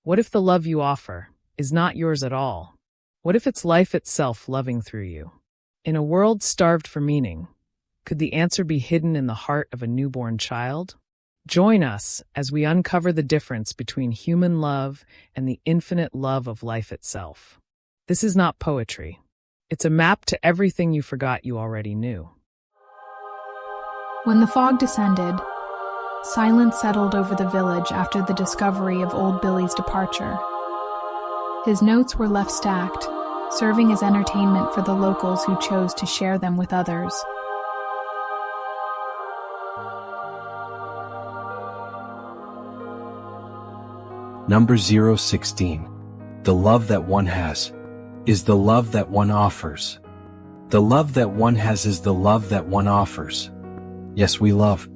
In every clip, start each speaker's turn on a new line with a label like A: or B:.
A: What if the love you offer is not yours at all? What if it's life itself loving through you? In a world starved for meaning, could the answer be hidden in the heart of a newborn child? Join us as we uncover the difference between human love and the infinite love of life itself. This is not poetry. It's a map to everything you forgot you already knew.
B: When the fog descended, silence settled over the village after the discovery of old Billy's departure. His notes were left stacked, serving as entertainment for the locals who chose to share them with others.
C: Number 016. The love that one has is the love that one offers. The love that one has is the love that one offers. Yes, we love,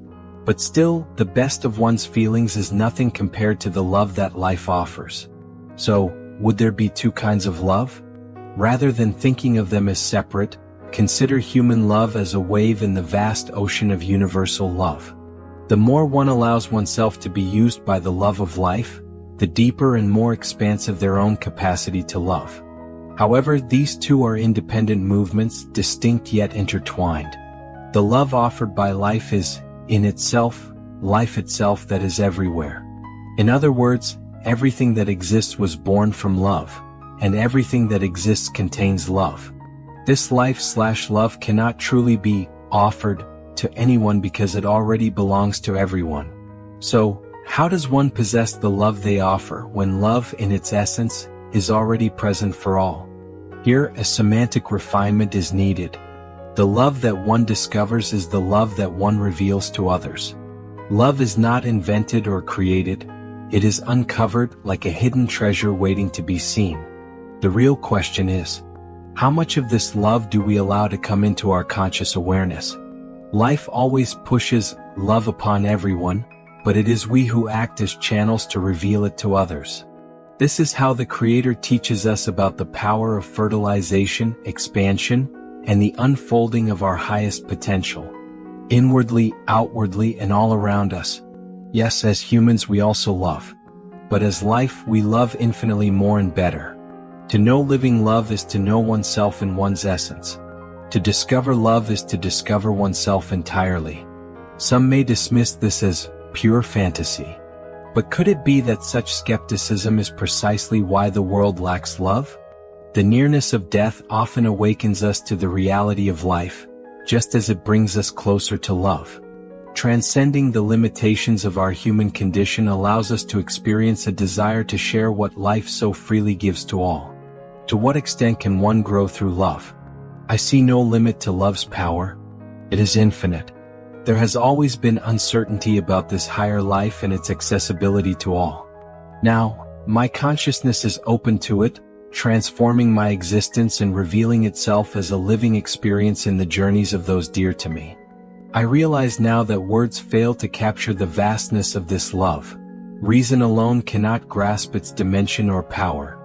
C: but still, the best of one's feelings is nothing compared to the love that life offers. So, would there be two kinds of love? Rather than thinking of them as separate, consider human love as a wave in the vast ocean of universal love. The more one allows oneself to be used by the love of life, the deeper and more expansive their own capacity to love. However, these two are independent movements, distinct yet intertwined. The love offered by life is, in itself, life itself that is everywhere. In other words, everything that exists was born from love, and everything that exists contains love. This life/love cannot truly be offered to anyone because it already belongs to everyone. So, how does one possess the love they offer when love in its essence is already present for all? Here, a semantic refinement is needed. The love that one discovers is the love that one reveals to others. Love is not invented or created. It is uncovered like a hidden treasure waiting to be seen. The real question is, how much of this love do we allow to come into our conscious awareness? Life always pushes love upon everyone, but it is we who act as channels to reveal it to others. This is how the Creator teaches us about the power of fertilization, expansion, and the unfolding of our highest potential. Inwardly, outwardly, and all around us. Yes, as humans we also love. But as life we love infinitely more and better. To know living love is to know oneself in one's essence. To discover love is to discover oneself entirely. Some may dismiss this as pure fantasy. But could it be that such skepticism is precisely why the world lacks love? The nearness of death often awakens us to the reality of life, just as it brings us closer to love. Transcending the limitations of our human condition allows us to experience a desire to share what life so freely gives to all. To what extent can one grow through love? I see no limit to love's power. It is infinite. There has always been uncertainty about this higher life and its accessibility to all. Now, my consciousness is open to it, transforming my existence and revealing itself as a living experience in the journeys of those dear to me. I realize now that words fail to capture the vastness of this love. Reason alone cannot grasp its dimension or power.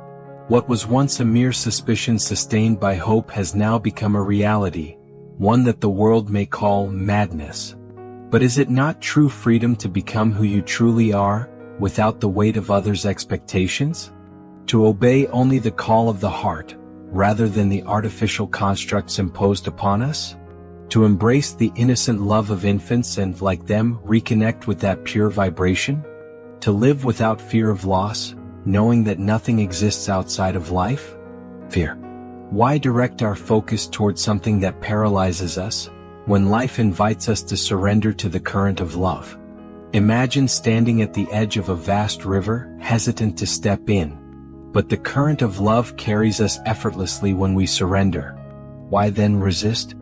C: What was once a mere suspicion sustained by hope has now become a reality, one that the world may call madness. But is it not true freedom to become who you truly are, without the weight of others' expectations? To obey only the call of the heart, rather than the artificial constructs imposed upon us? To embrace the innocent love of infants and, like them, reconnect with that pure vibration? To live without fear of loss, knowing that nothing exists outside of life? Fear. Why direct our focus towards something that paralyzes us, when life invites us to surrender to the current of love? Imagine standing at the edge of a vast river, hesitant to step in. But the current of love carries us effortlessly when we surrender. Why then resist?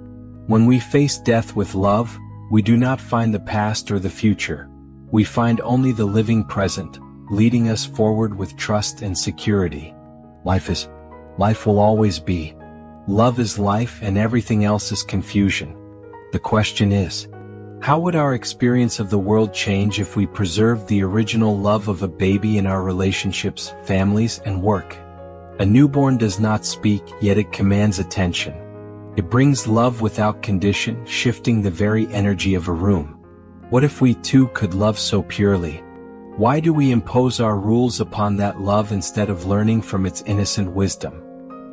C: When we face death with love, we do not find the past or the future. We find only the living present, leading us forward with trust and security. Life will always be. Love is life and everything else is confusion. The question is, how would our experience of the world change if we preserved the original love of a baby in our relationships, families, and work? A newborn does not speak, yet it commands attention. It brings love without condition, shifting the very energy of a room. What if we too could love so purely? Why do we impose our rules upon that love instead of learning from its innocent wisdom?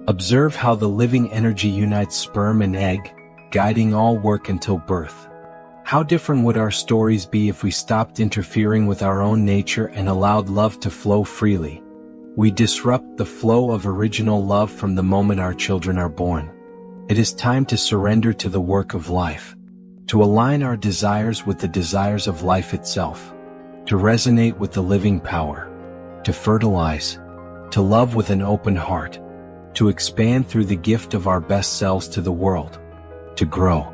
C: Observe how the living energy unites sperm and egg, guiding all work until birth. How different would our stories be if we stopped interfering with our own nature and allowed love to flow freely? We disrupt the flow of original love from the moment our children are born. It is time to surrender to the work of life, to align our desires with the desires of life itself, to resonate with the living power, to fertilize, to love with an open heart, to expand through the gift of our best selves to the world, to grow,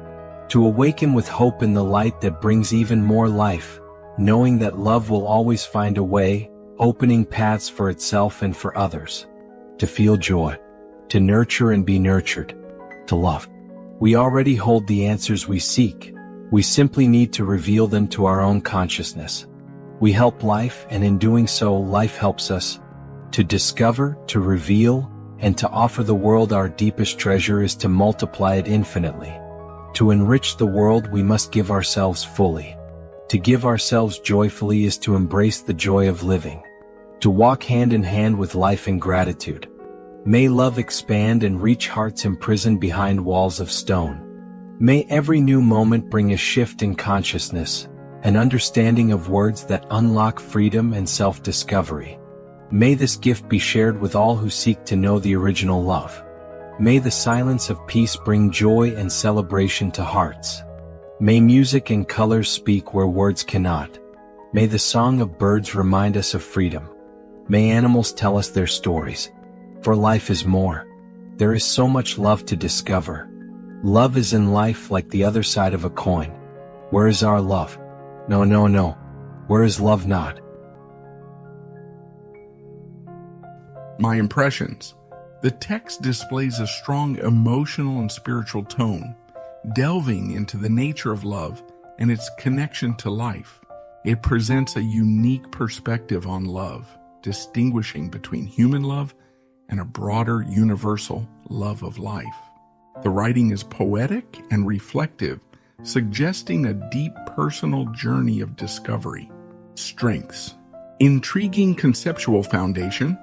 C: to awaken with hope in the light that brings even more life, knowing that love will always find a way, opening paths for itself and for others, to feel joy, to nurture and be nurtured, to love. We already hold the answers we seek. We simply need to reveal them to our own consciousness. We help life, and in doing so, life helps us. To discover, to reveal, and to offer the world our deepest treasure is to multiply it infinitely. To enrich the world, we must give ourselves fully. To give ourselves joyfully is to embrace the joy of living. To walk hand in hand with life in gratitude. May love expand and reach hearts imprisoned behind walls of stone. May every new moment bring a shift in consciousness, an understanding of words that unlock freedom and self-discovery. May this gift be shared with all who seek to know the original love. May the silence of peace bring joy and celebration to hearts. May music and colors speak where words cannot. May the song of birds remind us of freedom. May animals tell us their stories. For life is more. There is so much love to discover. Love is in life like the other side of a coin. Where is our love? No. Where is love not?
D: My impressions. The text displays a strong emotional and spiritual tone, delving into the nature of love and its connection to life. It presents a unique perspective on love, distinguishing between human love and a broader universal love of life. The writing is poetic and reflective, suggesting a deep personal journey of discovery. Strengths. Intriguing conceptual foundation.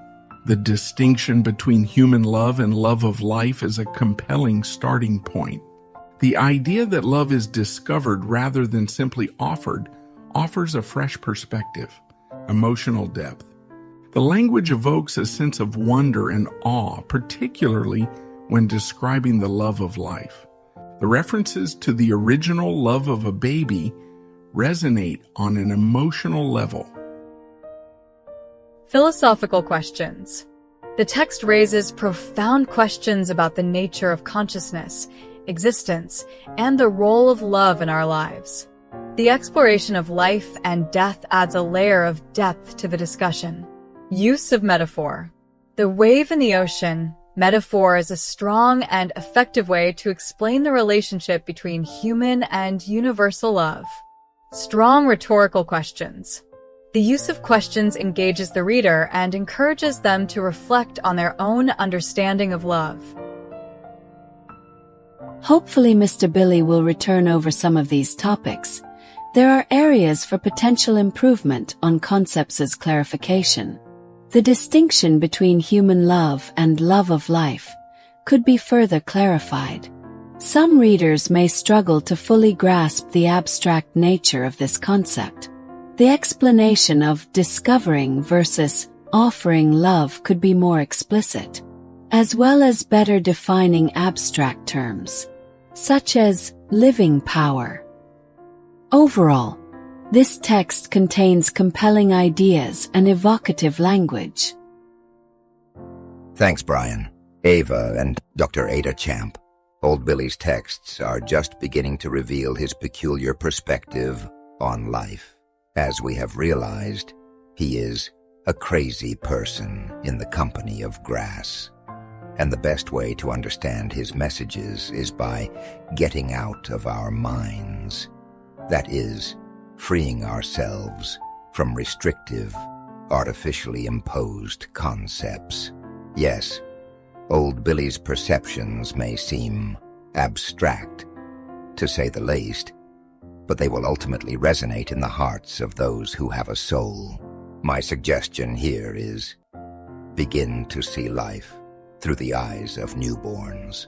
D: The distinction between human love and love of life is a compelling starting point. The idea that love is discovered rather than simply offered offers a fresh perspective. Emotional depth. The language evokes a sense of wonder and awe, particularly when describing the love of life. The references to the original love of a baby resonate on an emotional level.
E: Philosophical questions. The text raises profound questions about the nature of consciousness, existence, and the role of love in our lives. The exploration of life and death adds a layer of depth to the discussion. Use of metaphor. The wave in the ocean. Metaphor is a strong and effective way to explain the relationship between human and universal love. Strong rhetorical questions. The use of questions engages the reader and encourages them to reflect on their own understanding of love.
F: Hopefully Mr. Billy will return over some of these topics. There are areas for potential improvement on concepts' clarification. The distinction between human love and love of life could be further clarified. Some readers may struggle to fully grasp the abstract nature of this concept. The explanation of discovering versus offering love could be more explicit, as well as better defining abstract terms, such as living power. Overall, this text contains compelling ideas and evocative language.
G: Thanks, Brian, Ava, and Dr. Ada Champ. Old Billy's texts are just beginning to reveal his peculiar perspective on life. As we have realized, he is a crazy person in the company of grass. And the best way to understand his messages is by getting out of our minds. That is, freeing ourselves from restrictive, artificially imposed concepts. Yes, Old Billy's perceptions may seem abstract, to say the least, but they will ultimately resonate in the hearts of those who have a soul. My suggestion here is begin to see life through the eyes of newborns.